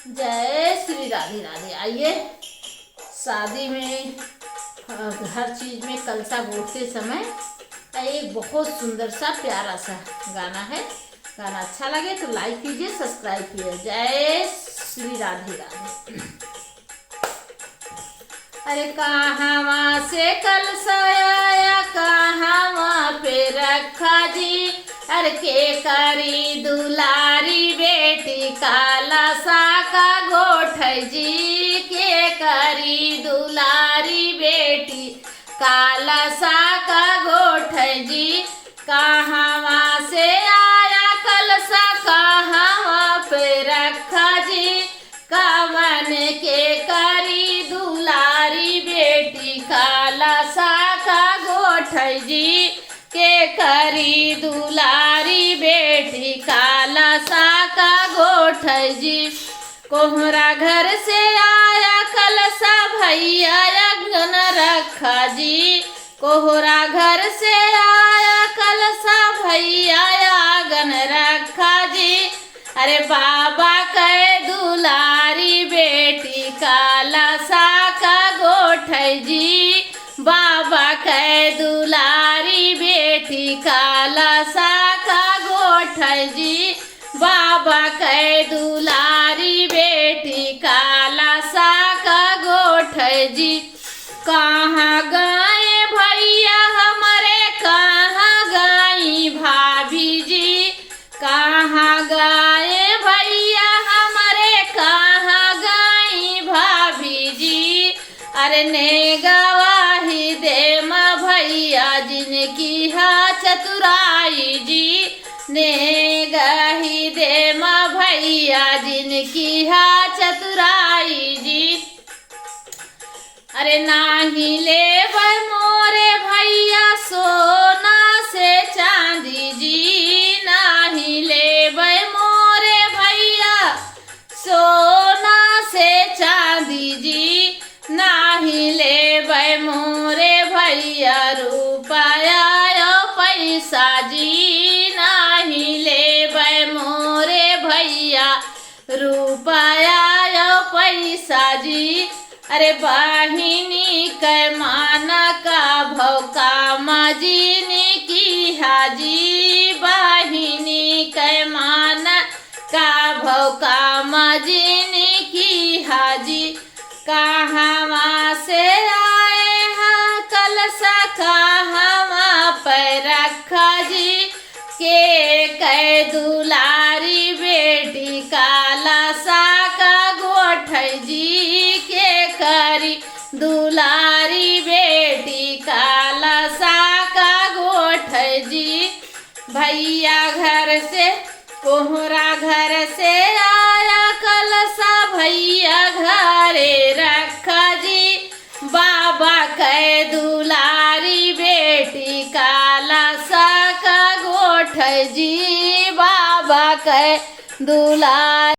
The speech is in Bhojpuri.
जय श्री राधे राधे। आइए, शादी में हर चीज़ में कलसा बोलते समय एक बहुत सुंदर सा प्यारा सा गाना है। गाना अच्छा लगे तो लाइक कीजिए, सब्सक्राइब कीजिए। जय श्री राधे राधे। अरे कहाँ से कलसा आया, कहाँ पे रखा जी। अरे के करी दुलारी बेटी काला सा का गोठ जी। के करी दुलारी बेटी काला सा का गोठ जी। कहाँ से आया कलसा, कहाँ पे रखा जी। कवन के करी दुलारी बेटी काला सा का गोठ जी। के करी दुलारी बेटी काला सा का गोठ जी। कोहरा घर से आया कलसा भैया अंगन रखा जी। कोहरा घर से आया कलसा भैया आंगन रखा जी। अरे बाबा के दुलारी बेटी काला सा का गोठ जी। बाबा के दुलारी बेटी काला सा का गोठ जी। बाबा के दुलारी बेटी काला सा का गोठ जी। कहाँ गए भैया हमारे, कहाँ गई भाभी जी। कहाँ गए भैया हमारे, कहाँ गई भाभी जी। अरे ने गवाही दे माँ भैया जिनकी है चतुराई जी। ने गही दे माँ भैया जिनकी है चतुराई जी। अरे नाही ले मोरे भैया सोना से चांदी जी। नाही ले मोरे भैया सोना से चांदी जी। नाही ले मोरे भैया रुपया पैसा जी। नाही ले मोरे भैया रुपया पैसा जी। अरे बाहिनी के माना का भौका मजीनी की हाजी। बाहिनी के माना का भौका मजीनी की हाजी। कहाँ से आए हैं कलसा, कहाँ पे रखा जी। के दुलारी बेटी काला सा का गोठ जी। के करी दुलारी बेटी काला सा का गोठ जी। भैया घर से कोहरा घर से आया कलसा भैया घरे रखा जी। बाबा के दुलारी बेटी काला सा का गोठ जी। बाबा के दुलारी